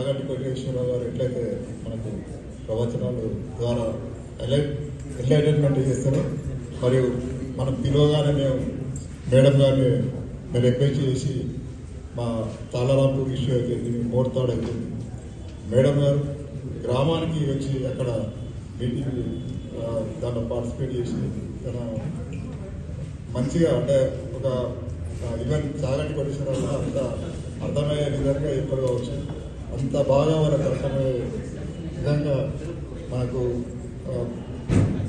చాగంటి కోటేశ్వరరావు గారు ఎట్లయితే మనకు ప్రవచనాలు ద్వారా ఎన్లైటైన్మెంట్ చేస్తారో, మరియు మనం పిలవగానే మేము మేడం గారిని రిక్వెస్ట్ చేసి మా తాళరాంపూర్ ఇష్యూ అయిపోయింది, మోర్తాడు అయిపోయింది. మేడం గారు గ్రామానికి వచ్చి అక్కడ మీటింగ్ దాంట్లో పార్టిసిపేట్ చేసి తన మంచిగా అంటే ఒక ఈవెన్ చాగంటి కోటేశ్వరరావు అంత అర్థమయ్యే విధంగా చెప్పవచ్చు. అంత బాగా వాళ్ళకి అర్థమయ్యే విధంగా మనకు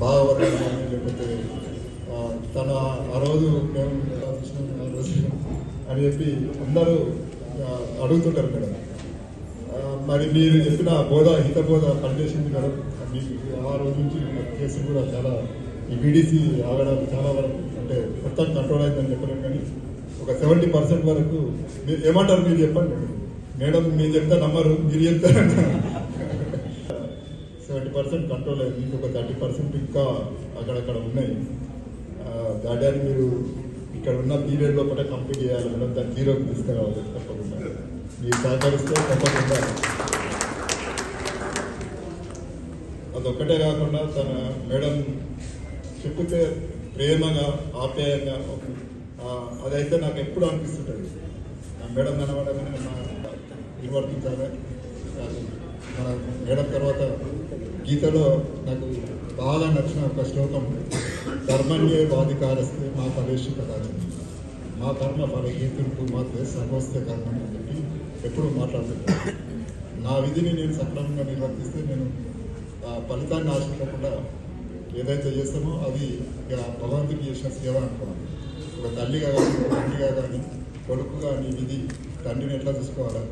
బాగా వర్గం లేకపోతే తన ఆ రోజు మేము అని చెప్పి అందరూ అడుగుతుంటారు మేడం. మరి మీరు చెప్పిన హితబోధ పనిచేసింది మేడం. మీకు ఆ రోజు నుంచి కేసులు కూడా చాలా ఈ బీడీసీ ఆగడం చాలా వరకు అంటే మొత్తం కంట్రోల్ అయిందని చెప్పలేము, కానీ ఒక 70% వరకు మీరు ఏమంటారు మీరు చెప్పండి మేడం. మీరు చెప్తా నమ్మరు, మీరు చెప్తారు 70% కంట్రోల్ అయింది, ఇంకొక 30% ఇంకా అక్కడక్కడ ఉన్నాయి. దాన్ని మీరు ఇక్కడ ఉన్న పీరియడ్ లోపల కంప్లీట్ చేయాలి మేడం. దాన్ని జీరోకి తీసుకురావాలి తప్పకుండా. మీరు సహకరిస్తే తప్పకుండా. అదొక్కటే కాకుండా తన మేడం చెప్తే ప్రేమగా ఆప్యాయంగా అదైతే నాకు ఎప్పుడు అనిపిస్తుంటుంది. మేడం కనబడగానే నిర్వర్తించాలి. మన మేడం తర్వాత గీతలో నాకు బాగా నచ్చిన ఒక శ్లోకం, ధర్మన్యే వాధికారస్తే మా ఫలేషు ప్రధానం, మా కర్మ ఫలహేతులకు మాత్రమే సర్వస్తే కర్మ అని చెప్పి ఎప్పుడు మాట్లాడుతుంటాను. నా విధిని నేను సక్రమంగా నిర్వర్తిస్తే నేను ఫలితాన్ని ఆశించకుండా ఏదైతే చేస్తామో అది ఇక భగవంతుడికి చేసిన సేవ అనుకోవాలి. ఒక తల్లిగా కానీ ఒక తండ్రిగా కానీ కొడుకుగా నీ విధి తండ్రిని ఎట్లా చూసుకోవాలా,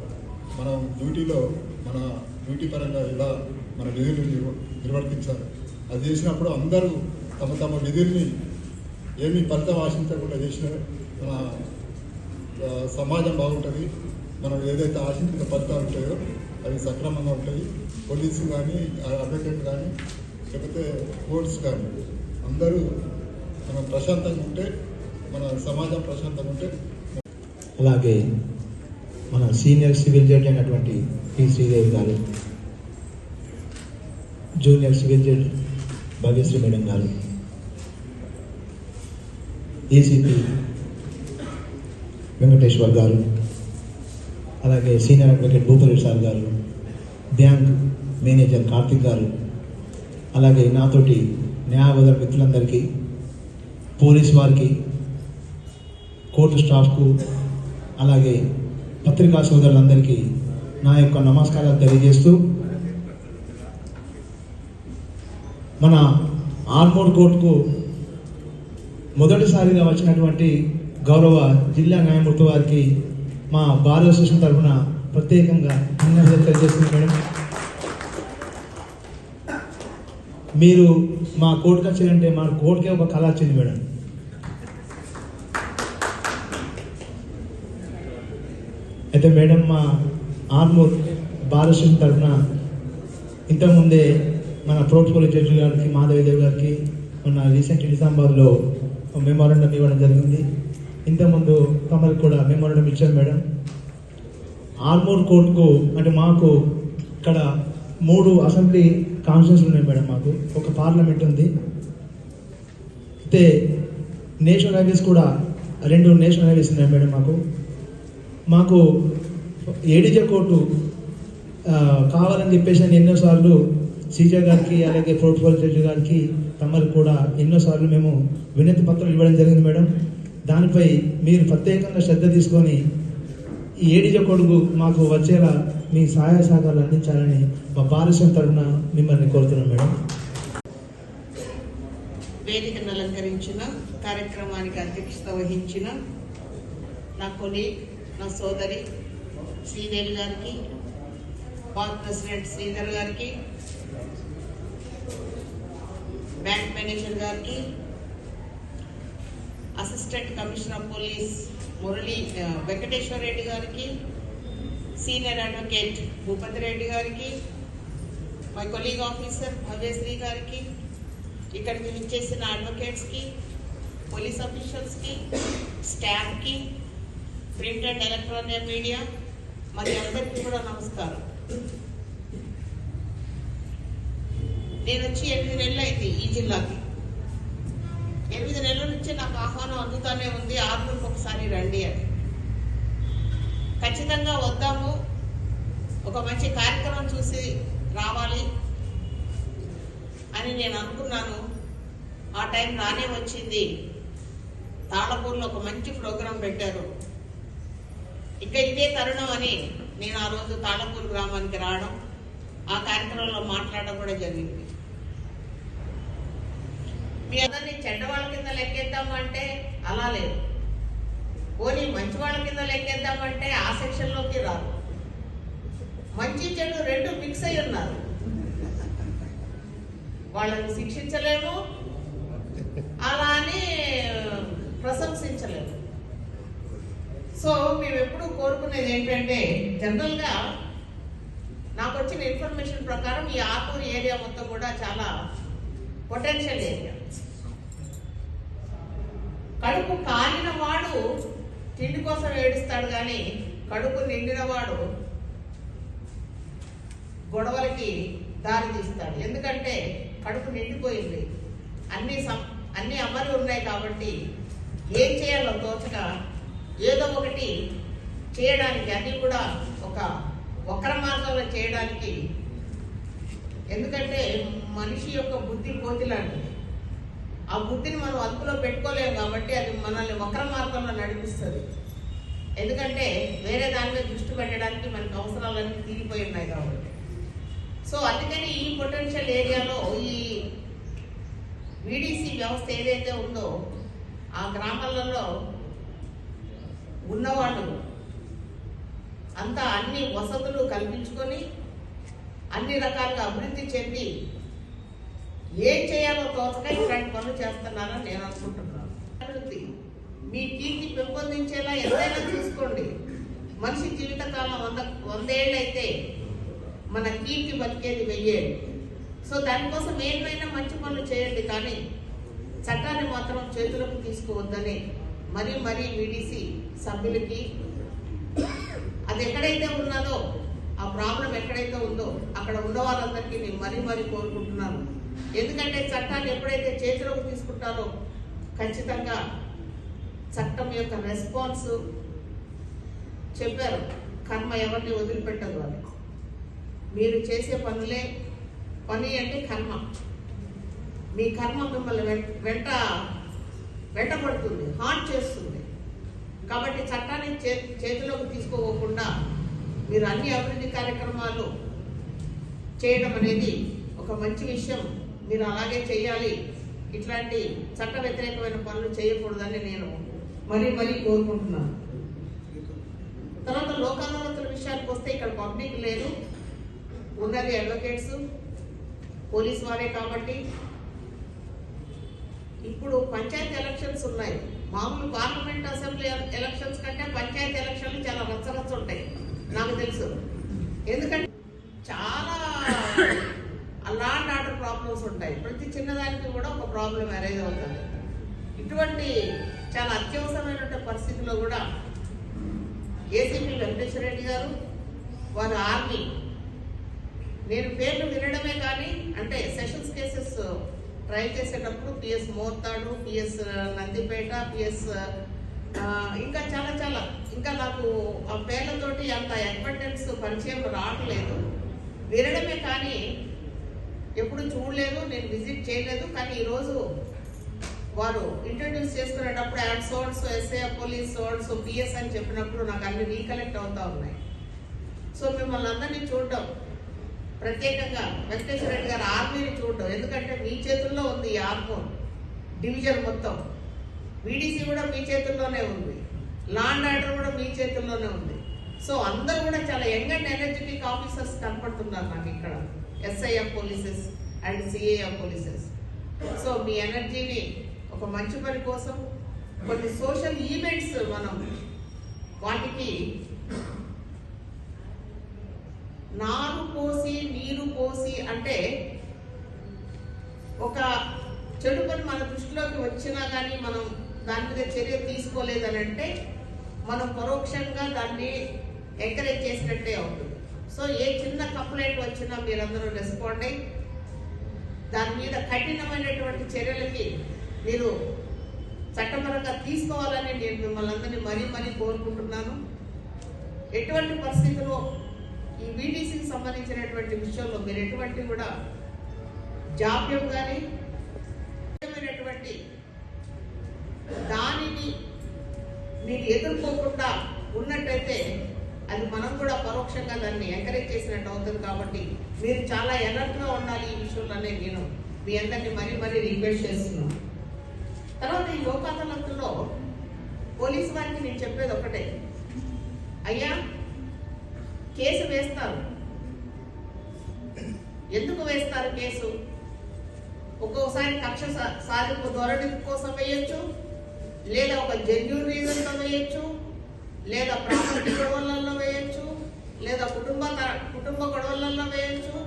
మనం డ్యూటీలో మన డ్యూటీ పరంగా ఎలా మన విధులు నిర్వర్తించాలి. అది చేసినప్పుడు అందరూ తమ తమ విధుల్ని ఏమీ ఫలితం ఆశించకుండా చేసిన మన సమాజం బాగుంటుంది. మనం ఏదైతే ఆశించిన ఫలితాలు ఉంటాయో అవి సక్రమంగా ఉంటాయి. పోలీసు కానీ అడ్వకేట్ కానీ లేకపోతే కోర్ట్స్ కానీ అందరూ మనం ప్రశాంతంగా ఉంటే మన సమాజం ప్రశాంతంగా ఉంటే. అలాగే మన సీనియర్ సివిల్ జడ్జి అయినటువంటి పి శ్రీదేవి గారు, junior civil judge Bhagyashree madam గారు, ఏసీపీ వెంకటేశ్వర్ గారు, అలాగే సీనియర్ అడ్వకేట్ భూపతి సార్ గారు, బ్యాంక్ మేనేజర్ కార్తిక్ గారు, అలాగే నాతోటి న్యాయవాద మిత్రులందరికీ, పోలీస్ వారికి, కోర్టు స్టాఫ్కు, అలాగే పత్రికా సోదరులందరికీ నా యొక్క నమస్కారాలు తెలియజేస్తూ, మన ఆర్మూర్ కోర్టుకు మొదటిసారిగా వచ్చినటువంటి గౌరవ జిల్లా న్యాయమూర్తి వారికి మా బార్ అసోసియేషన్ తరఫున ప్రత్యేకంగా ధన్యవాదాలు తెలియజేస్తుంది మేడం. మీరు మా కోర్టుకు వచ్చారంటే మా కోర్టుకే ఒక కళ వచ్చింది మేడం. అయితే మేడం మా ఆర్మూర్ బార్ అసోసియేషన్ తరఫున ఇంతకుముందే మన ప్రోటోకాల్ జడ్జి గారికి మాధవదేవ్ గారికి మన రీసెంట్ నిజామాబాద్లో మెమోరాండం ఇవ్వడం జరిగింది. ఇంతకుముందు తమరికి కూడా మెమోరాండం ఇచ్చారు మేడం. ఆర్మూర్ కోర్టుకు అంటే మాకు ఇక్కడ 3 అసెంబ్లీ కాన్స్టిట్యూన్సీలు ఉన్నాయి మేడం. మాకు ఒక పార్లమెంట్ ఉంది. అయితే నేషనల్ హైవేస్ కూడా 2 నేషనల్ హైవేస్ ఉన్నాయి మేడం. మాకు ఏడీజే కోర్టు కావాలని చెప్పేసి నేను ఎన్నోసార్లు సీజే గారికి అలాగే ప్రోటోకాల్ జడ్జి గారికి తమరికి కూడా ఎన్నోసార్లు మేము వినతి పత్రాలు ఇవ్వడం జరిగింది మేడం. దానిపై మీరు ప్రత్యేకంగా శ్రద్ధ తీసుకొని ఈ ఏడీజే కోర్టుకు మాకు వచ్చేలా మీ సహాయ సహకారాలు అందించాలని మా భారతదేశం తరఫున మిమ్మల్ని కోరుతున్నాం మేడం. వేదికను అలంకరించిన కార్యక్రమానికి అధ్యక్షత వహించిన నా కొలీగ్ నా సోదరి శ్రీదేవి గారికి, బార్ ప్రెసిడెంట్ శ్రీధర్ గారికి, బ్యాంక్ మేనేజర్ గారికి, assistant commissioner of police Murali Venkateswara Reddy గారికి, సీనియర్ అడ్వకేట్ భూపతి రెడ్డి గారికి, మై కొలీగ్ ఆఫీసర్ భవ్యశ్రీ గారికి, ఇక్కడికి విచ్చేసిన అడ్వకేట్స్కి, పోలీస్ ఆఫీషియల్స్కి, స్టాఫ్కి, ప్రింట్ అండ్ ఎలక్ట్రానిక్ మీడియా మరి అందరికీ కూడా నమస్కారం. నేను వచ్చి 8 నెలలు అయింది ఈ జిల్లాకి. 8 నెలల నుంచి నాకు ఆహ్వానం అందుతానే ఉంది, ఆర్మూర్కి ఒకసారి రండి అని. ఖచ్చితంగా వద్దాము, ఒక మంచి కార్యక్రమం చూసి రావాలి అని నేను అనుకున్నాను. ఆ టైం రానే వచ్చింది. తాళపూర్లో ఒక మంచి ప్రోగ్రాం పెట్టారు. ఇక ఇదే తరుణం అని నేను ఆ రోజు తాళపూర్ గ్రామానికి రావడం, ఆ కార్యక్రమంలో మాట్లాడడం కూడా జరిగింది. మీ అందరినీ చెడ్డవాళ్ళ కింద లెక్కేద్దామంటే అలా లేదు, పోనీ మంచి వాళ్ళ కింద లెక్కేద్దామంటే ఆ సెక్షన్లోకి రాదు. మంచి చెడు రెండు మిక్స్ అయి ఉన్నారు. వాళ్ళని శిక్షించలేము, అలా అని ప్రశంసించలేము. సో మేము ఎప్పుడు కోరుకునేది ఏంటంటే, జనరల్గా నాకు వచ్చిన ఇన్ఫర్మేషన్ ప్రకారం ఈ ఆర్మూర్ ఏరియా మొత్తం కూడా చాలా పొటెన్షియల్ ఏరియా. కడుపు కాలిన వాడు తిండి కోసం ఏడుస్తాడు, కానీ కడుపు నిండిన వాడు గొడవలకి దారి తీస్తాడు. ఎందుకంటే కడుపు నిండిపోయింది, అన్ని అమలు ఉన్నాయి కాబట్టి ఏం చేయాలో తోచక ఏదో ఒకటి చేయడానికి, అది కూడా ఒక వక్ర మార్గంలో చేయడానికి. ఎందుకంటే మనిషి యొక్క బుద్ధి కోతిలాంటిది. ఆ బుద్ధిని మనం అదుపులో పెట్టుకోలేము కాబట్టి అది మనల్ని వక్ర మార్గంలో నడిపిస్తుంది. ఎందుకంటే వేరే దాని మీద దృష్టి పెట్టడానికి మనకు అవసరాలన్నీ తీరిపోయి ఉన్నాయి కాబట్టి. సో అందుకని ఈ పొటెన్షియల్ ఏరియాలో ఈ వీడీసీ వ్యవస్థ ఏదైతే ఉందో, ఆ గ్రామాలలో ఉన్నవాళ్ళు అంతా అన్ని వసతులు కల్పించుకొని అన్ని రకాలుగా అభివృద్ధి చెంది ఏం చేయాలో తోచక ఇలాంటి పనులు చేస్తున్నారని నేను అనుకుంటున్నాను. అభివృద్ధి మీ కీర్తి పెంపొందించేలా ఎంతైనా చూసుకోండి. మనిషి జీవితకాలం 100 ఏళ్ళు అయితే మన కీర్తి బతికేది 1000 ఏళ్ళు. సో దానికోసం ఏమైనా మంచి పనులు చేయండి, కానీ చట్టాన్ని మాత్రం చేతులకు తీసుకోవద్దని మరీ వీడీసీ సభ్యులకి, అది ఎక్కడైతే ఉన్నదో, ఆ ప్రాబ్లం ఎక్కడైతే ఉందో అక్కడ ఉన్న వాళ్ళందరికీ నేను మరీ కోరుకుంటున్నాను. ఎందుకంటే చట్టాన్ని ఎప్పుడైతే చేతిలోకి తీసుకుంటారో ఖచ్చితంగా చట్టం యొక్క రెస్పాన్స్ చెప్పారు, కర్మ ఎవరిని వదిలిపెట్టదు అని. మీరు చేసే పని అంటే కర్మ, మీ కర్మ మిమ్మల్ని వెంటబడుతుంది, హార్ట్ చేస్తుంది. కాబట్టి చట్టాన్ని చేతిలోకి తీసుకోకుండా మీరు అన్ని అభివృద్ధి కార్యక్రమాలు చేయడం అనేది ఒక మంచి విషయం. మీరు అలాగే చేయాలి. ఇట్లాంటి చట్ట వ్యతిరేకమైన పనులు చేయకూడదని నేను మరీ కోరుకుంటున్నాను. తర్వాత లోక్ అదాలతుల విషయానికి వస్తే ఇక్కడ పబ్లిక్ లేదు, ఉన్నది అడ్వకేట్స్, పోలీస్ వారే. కాబట్టి ఇప్పుడు పంచాయతీ ఎలక్షన్స్ ఉన్నాయి. మామూలు పార్లమెంట్, అసెంబ్లీ ఎలక్షన్స్ కంటే పంచాయతీ ఎలక్షన్లు చాలా రచ్చ ఉంటాయి నాకు తెలుసు. ఎందుకంటే చాలా లా అండ్ ఆర్డర్ ప్రాబ్లమ్స్ ఉంటాయి. ప్రతి చిన్నదానికి కూడా ఒక ప్రాబ్లం అరైజ్ అవుతుంది. ఇటువంటి చాలా అత్యవసరమైన పరిస్థితిలో కూడా ఏసీపీ వెంకటేశ్వర రెడ్డి గారు, వారు ఆర్మీ, నేను పేర్లు వినడమే కానీ, అంటే సెషన్స్ కేసెస్ ట్రై చేసేటప్పుడు PS Mortad, PS Nandipet, PS ఇంకా చాలా ఇంకా నాకు ఆ పేర్లతోటి అంత అడ్వర్టెన్స్ పరిచయం రావట్లేదు, వినడమే కానీ ఎప్పుడు చూడలేదు, నేను విజిట్ చేయలేదు. కానీ ఈరోజు వారు ఇంట్రడ్యూస్ చేసుకునేటప్పుడు add source, SI police source, PS అని చెప్పినప్పుడు నాకు అన్ని రీకలెక్ట్ అవుతా ఉన్నాయి. సో మిమ్మల్ని అందరినీ చూడడం, ప్రత్యేకంగా వెంకటేశ్వర రెడ్డి గారు ఆర్మీని చూడడం, ఎందుకంటే మీ చేతుల్లో ఉంది ఈ ఆర్మూర్ డివిజన్ మొత్తం. వీడీసీ కూడా మీ చేతుల్లోనే ఉంది, లా అండ్ ఆర్డర్ కూడా మీ చేతుల్లోనే ఉంది. సో అందరూ కూడా చాలా యంగ్ అండ్ ఎనర్జెటిక్ ఆఫీసర్స్ కనపడుతున్నారు నాకు ఇక్కడ, SIF polices and CAF polices. So మీ ఎనర్జీని ఒక మంచి పని కోసం, కొన్ని సోషల్ ఈవెంట్స్ మనం వాటికి నారు పోసి నీరు పోసి, అంటే ఒక చెడు పని మన దృష్టిలోకి వచ్చినా కానీ మనం దాని మీద చర్య తీసుకోలేదని అంటే మనం పరోక్షంగా దాన్ని ఎంకరేజ్ చేసినట్టే అవుతుంది. సో ఏ చిన్న కంప్లైంట్ వచ్చినా మీరందరూ రెస్పాండ్ అయ్యి దాని మీద కఠినమైనటువంటి చర్యలకి మీరు చట్టపరంగా తీసుకోవాలని నేను మిమ్మల్ని అందరినీ మరీ కోరుకుంటున్నాను. ఎటువంటి పరిస్థితుల్లో ఈ వీటీసీకి సంబంధించినటువంటి విషయంలో మీరు ఎటువంటి కూడా జాప్యం కానీ దానిని మీరు ఎదుర్కోకుండా ఉన్నట్టయితే అది మనం కూడా పరోక్షంగా దాన్ని ఎంకరేజ్ చేసినట్టు అవుతుంది. కాబట్టి మీరు చాలా ఎలర్ట్గా ఉండాలి ఈ విషయంలోనే నేను మీ అందరినీ మరీ రిక్వెస్ట్ చేస్తున్నాను. తర్వాత ఈ లోక్ అదాలత్లో పోలీసు వారికి నేను చెప్పేది ఒకటే, అయ్యా కేసు వేస్తారు, ఎందుకు వేస్తారు కేసు? ఒక్కొక్కసారి కక్ష సాధింపు ధోరణి కోసం వేయొచ్చు, లేదా ఒక జెన్యూన్ రీజన్తో వేయొచ్చు, లేదా ప్రాపర్టీ గొడవలలో వేయొచ్చు, లేదా కుటుంబ గొడవలలో వేయొచ్చు.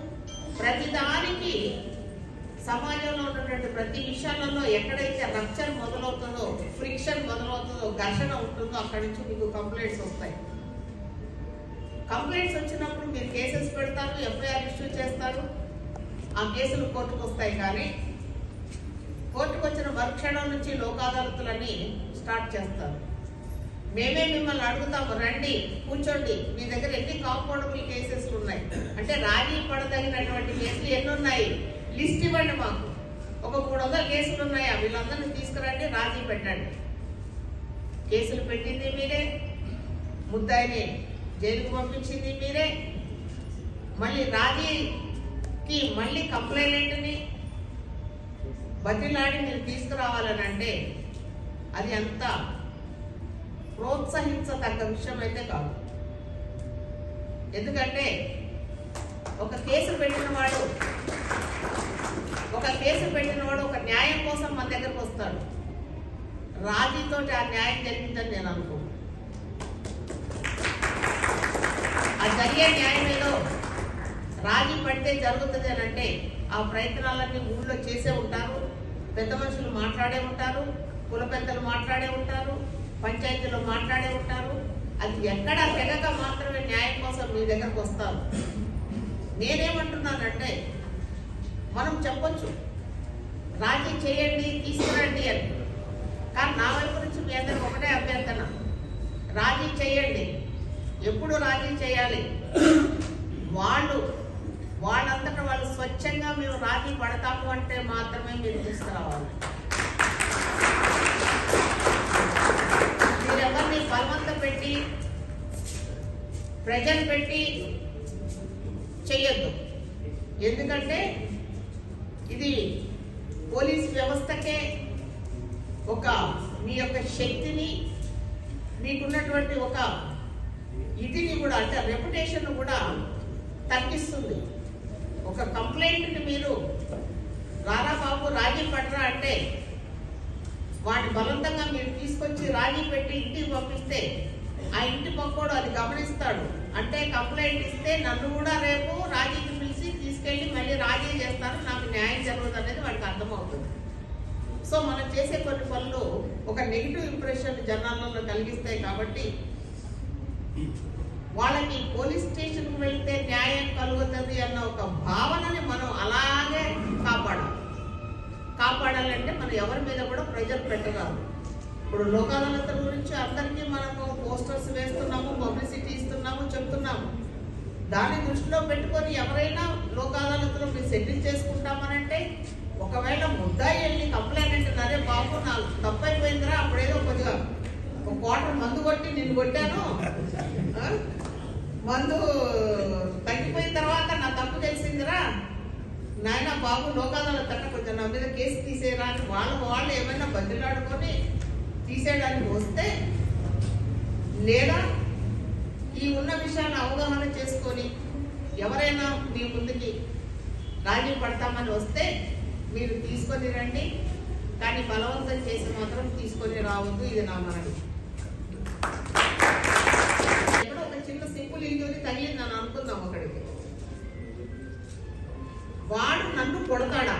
ప్రతిదానికి సమాజంలో ఉన్నటువంటి ప్రతి విషయాలలో ఎక్కడైతే రప్చర్ మొదలవుతుందో, ఫ్రిక్షన్ మొదలవుతుందో, ఘర్షణ ఉంటుందో అక్కడి నుంచి మీకు కంప్లైంట్స్ వస్తాయి. కంప్లైంట్స్ వచ్చినప్పుడు మీరు కేసెస్ పెడతారు, ఎఫ్ఐఆర్ ఇష్యూ చేస్తారు, ఆ కేసులు కోర్టుకు వస్తాయి. కానీ కోర్టుకు వచ్చిన మరుక్షణం నుంచి లోక్ అదాలతులని స్టార్ట్ చేస్తారు. మేమే మిమ్మల్ని అడుగుతాము, రండి కూర్చోండి, మీ దగ్గర ఎన్ని కాంపౌండబుల్ కేసెస్ ఉన్నాయి అంటే రాజీ పడదగినటువంటి కేసులు ఎన్ని ఉన్నాయి లిస్ట్ ఇవ్వండి మాకు. ఒక 300 కేసులు ఉన్నాయా, వీళ్ళందరినీ తీసుకురండి, రాజీ పెట్టండి. కేసులు పెట్టింది మీరే, ముద్దాయిని జైలుకు పంపించింది మీరే, మళ్ళీ రాజీకి మళ్ళీ కంప్లైంట్ని బతిలాడి మీరు తీసుకురావాలని అంటే అది అంత ప్రోత్సహించదగ్గ విషయం అయితే కాదు. ఎందుకంటే ఒక కేసు పెట్టిన వాడు ఒక న్యాయం కోసం మన దగ్గరకు వస్తాడు. రాజీతోటి ఆ న్యాయం జరిగిందని నేను అనుకోను. ఆ జరిగే న్యాయం ఏదో రాజీ పడితే జరుగుతుంది అని అంటే ఆ ప్రయత్నాలన్నీ ఊళ్ళో చేసే ఉంటారు, పెద్ద మనుషులు మాట్లాడే ఉంటారు, కుల పెద్దలు మాట్లాడే ఉంటారు, పంచాయతీలో మాట్లాడే ఉంటారు. అది ఎక్కడ తెగక మాత్రమే న్యాయం కోసం మీ దగ్గరకు వస్తారు. నేనేమంటున్నానంటే మనం చెప్పొచ్చు రాజీ చేయండి, తీసుకురండి అని. కానీ నా వైపు నుంచి మీ అందరికి ఒకటే అభ్యర్థన, రాజీ చేయండి. ఎప్పుడు రాజీ చేయాలి? వాళ్ళంతటా వాళ్ళు స్వచ్ఛంగా మేము రాజీ పడతాము అంటే మాత్రమే మీరు తీసుకురావాలి. మీరెవరిని బలవంతం పెట్టి ప్రెజర్ పెట్టి చెయ్యొద్దు. ఎందుకంటే ఇది పోలీస్ వ్యవస్థకే ఒక మీ యొక్క శక్తిని, మీకున్నటువంటి ఒక ఇదిని కూడా అంటే రెప్యుటేషన్ కూడా తగ్గిస్తుంది. ఒక కంప్లైంట్ని మీరు రారా బాబు రాజీ పడరా అంటే వాడిని బలవంతంగా మీరు తీసుకొచ్చి రాజీ పెట్టి ఇంటికి పంపిస్తే ఆ ఇంటి పక్కోడు అది గమనిస్తాడు. అంటే కంప్లైంట్ ఇస్తే నన్ను కూడా రేపు రాజీకి పిలిచి తీసుకెళ్ళి మళ్ళీ రాజీ చేస్తారు, నాకు న్యాయం జరగదు అనేది వాడికి అర్థమవుతుంది. సో మనం చేసే కొన్ని పనులు ఒక నెగిటివ్ ఇంప్రెషన్ జనాలలో కలిగిస్తాయి. కాబట్టి వాళ్ళకి పోలీస్ స్టేషన్కి వెళ్తే న్యాయం కలుగుతుంది అన్న ఒక భావనని మనం అలాగే కాపాడాలంటే మనం ఎవరి మీద కూడా ప్రెజర్ పెట్టరాదు. ఇప్పుడు లోక్ అదాలత్ గురించి అందరికీ మనము పోస్టర్స్ వేస్తున్నాము, పబ్లిసిటీ ఇస్తున్నాము, చెప్తున్నాము. దాన్ని దృష్టిలో పెట్టుకొని ఎవరైనా లోక్ అదాలత్లో మీరు సెటిల్ చేసుకుంటామనంటే ఒకవేళ ముద్దాయి వెళ్ళి కంప్లైంట్ అంటున్నారే బాబు నాకు తప్పైపోయిందిరా, అప్పుడేదో కొద్దిగా ఒక క్వార్టర్ మందు కొట్టి నిన్ను కొట్టాను, మందు తగ్గిపోయిన తర్వాత నా తప్పు తెలిసిందిరా నాయన బాబు లోక్ అదాలత్ అంటే కొంచెం నా మీద కేసు తీసేయరా అని వాళ్ళు ఏమైనా బదిలాడుకొని తీసేయడానికి వస్తే, లేదా ఈ ఉన్న విషయాన్ని అవగాహన చేసుకొని ఎవరైనా మీ ముందుకి రాజీ పడతామని వస్తే మీరు తీసుకొని రండి. కానీ బలవంతం చేసి మాత్రం తీసుకొని రావద్దు. ఇది నా మనవి. ఎక్కడో ఒక చిన్న సింపుల్ ఇంజురీ తగిలింది అని అనుకుందాం. ఒకడికి వాడు నన్ను కొడతాడా,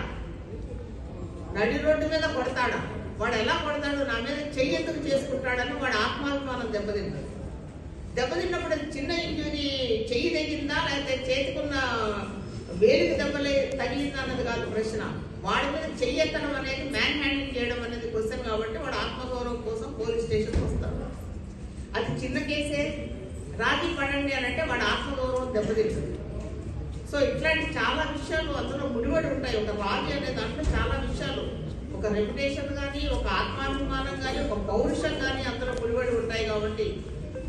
నడి రోడ్డు మీద కొడతాడా? వాడు ఎలా కొడతాడు? నా మీద చెయ్యి ఎందుకు చేసుకుంటాడని వాడు ఆత్మాభిమానం దెబ్బతింటాడు. దెబ్బతిన్నప్పుడు చిన్న ఇంజురీ చెయ్యి తెగిందా లేకపోతే వేలికి దెబ్బలే తగిలింది అన్నది కాదు ప్రశ్న. వాడి మీద చెయ్యెత్తడం అనేది, మ్యాన్ హ్యాండింగ్ చేయడం అనేది క్వశ్చన్ కాబట్టి వాడు ఆత్మగౌరవం కోసం పోలీస్ స్టేషన్కి వస్తాడు. అది చిన్న కేసే, రాజీ పడండి అని అంటే వాడు ఆత్మగౌరవం దెబ్బతింటుంది. సో ఇట్లాంటి చాలా విషయాలు అందులో ముడిపడి ఉంటాయి. ఒక రాజీ అనే దాంట్లో చాలా విషయాలు, ఒక రెప్యుటేషన్ కానీ, ఒక ఆత్మాభిమానం కానీ, ఒక పౌరుషం కానీ అందులో ముడిపడి ఉంటాయి. కాబట్టి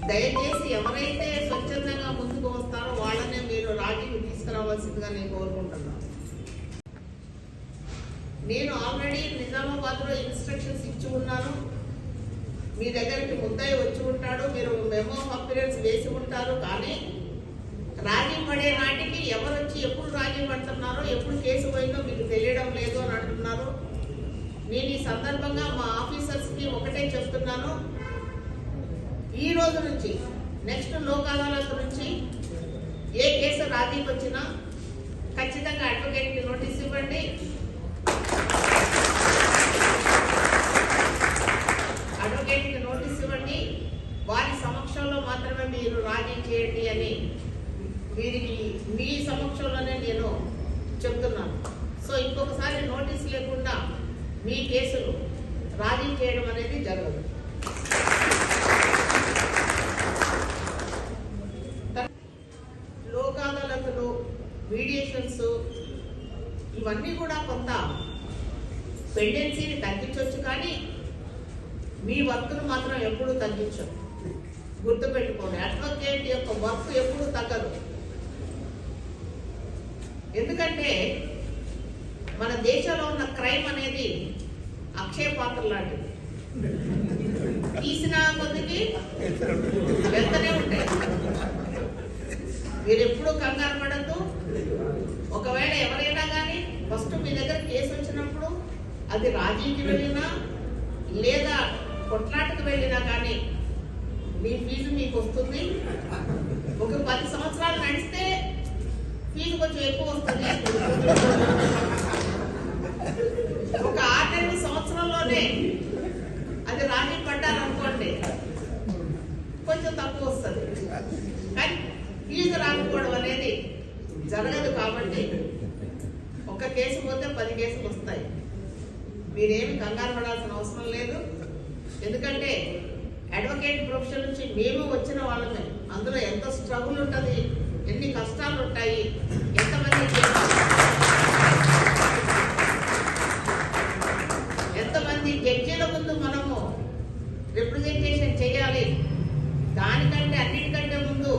దయచేసి ఎవరైతే స్వచ్ఛందంగా ముందుకు వస్తారో వాళ్ళనే మీరు రాజీకి తీసుకురావాల్సిందిగా నేను కోరుకుంటున్నాను. నేను ఆల్రెడీ నిజామాబాద్లో ఇన్స్ట్రక్షన్స్ ఇచ్చి ఉన్నాను. మీ దగ్గరికి ముద్దాయి వచ్చి ఉంటాడు, మీరు మెమో ఆఫ్ అపియరెన్స్ వేసి ఉంటారు. కానీ రాజీ పడే నాటికి ఎవరు వచ్చి ఎప్పుడు రాజీ పడుతున్నారో, ఎప్పుడు కేసు పోయిందో మీకు తెలియడం లేదు అని అంటున్నారు. నేను ఈ సందర్భంగా మా ఆఫీసర్స్కి ఒకటే చెప్తున్నాను, ఈ రోజు నుంచి నెక్స్ట్ లోక్ అదాలత్ నుంచి ఏ కేసు రాజీకి వచ్చినా ఖచ్చితంగా అడ్వకేట్కి నోటీస్ ఇవ్వండి. అడ్వకేట్కి నోటీస్ ఇవ్వండి. వారి సమక్షంలో మాత్రమే మీరు రాజీ చేయండి అని వీరికి మీ సమక్షంలోనే నేను చెప్తున్నాను. సో ఇంకొకసారి నోటీస్ లేకుండా మీ కేసులు రాజీ చేయడం అనేది జరగదు. లోక్ అదాలతులు, మీడియేషన్స్ ఇవన్నీ కూడా కొంత పెండెన్సీని తగ్గించవచ్చు, కానీ మీ వర్క్ను మాత్రం ఎప్పుడూ తగ్గించరు. గుర్తుపెట్టుకోండి, అడ్వకేట్ యొక్క వర్క్ ఎప్పుడూ తగ్గదు. ఎందుకంటే మన దేశంలో ఉన్న క్రైమ్ అనేది అక్షయ పాత్ర లాంటిది. తీసిన కొద్దికి వెళ్తూనే ఉంటాయి. మీరు ఎప్పుడూ కంగారు పడద్దు. ఒకవేళ ఎవరైనా కానీ ఫస్ట్ మీ దగ్గర కేసు వచ్చినప్పుడు అది రాజీకి వెళ్ళినా లేదా కొట్లాటకు వెళ్ళినా కానీ మీ ఫీజు మీకు వస్తుంది. ఒక 10 సంవత్సరాలు నడిస్తే ఫీజు కొంచెం ఎక్కువ వస్తుంది. ఒక 6-8 సంవత్సరంలోనే అది రాజీ పడ్డారనుకోండి కొంచెం తక్కువ వస్తుంది. కానీ ఫీజు రాకపోవడం అనేది జరగదు. కాబట్టి ఒక కేసు పోతే 10 కేసులు వస్తాయి. మీరేమి కంగారు పడాల్సిన అవసరం లేదు. ఎందుకంటే అడ్వకేట్ ప్రొఫెషన్ నుంచి మేము వచ్చిన వాళ్ళమే. అందులో ఎంత స్ట్రగుల్ ఉంటుంది, ఎన్ని కష్టాలు ఉంటాయి, ఎంతమంది జడ్జీల ముందు మనము రిప్రజెంటేషన్ చేయాలి. దానికంటే అన్నిటికంటే ముందు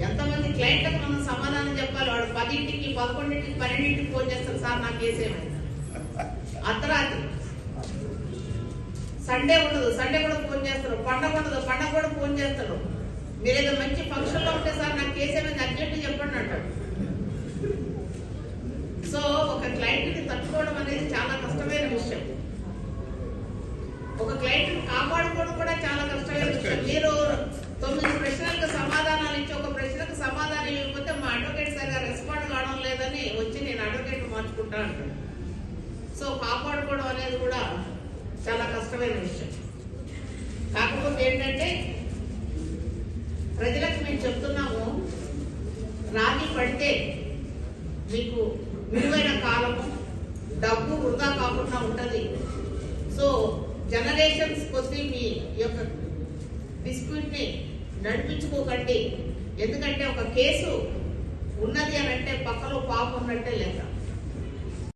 ఎంతమంది క్లయింట్లకు మనం సమాధానం చెప్పాలి. వాడు 10ంటికి, 11ంటికి, 12ంటికి ఫోన్ చేస్తారు, సార్ నా కేసు ఏమైంది. అర్ధరాత్రి, సండే ఉండదు, సండే కూడా ఫోన్ చేస్తారు. పండగ ఉండదు, పండగ కూడా ఫోన్ చేస్తారు. మీరు ఏదో మంచి ఫంక్షన్లో ఉంటే సార్ నాకు కేసు ఏమైంది అర్జెంట్ చెప్పండి అంటాడు. సో ఒక క్లయింట్ని తట్టుకోవడం అనేది చాలా కష్టమైన విషయం. ఒక క్లయింట్ని కాపాడుకోవడం కూడా చాలా కష్టమైన విషయం. మీరు 9 ప్రశ్నలకు సమాధానాలు ఇచ్చి ఒక ప్రశ్నకు సమాధానం ఇవ్వకపోతే మా అడ్వకేట్ సరిగా రెస్పాండ్ కావడం లేదని వచ్చి నేను అడ్వకేట్ మార్చుకుంటా అంటాను. సో కాపాడుకోవడం అనేది కూడా చాలా కష్టమైన విషయం. కాకపోతే ఏంటంటే ప్రజలకు మేము చెప్తున్నాము, రాజీ పడితే మీకు విలువైన కాలము, డబ్బు వృధా కాకుండా ఉంటుంది. సో జనరేషన్స్ కొద్దీ మీ యొక్క డిస్ప్యూట్ని నడిపించుకోకండి. ఎందుకంటే ఒక కేసు ఉన్నది అని అంటే పక్కలో పాపం ఉన్నట్టే లెక్క.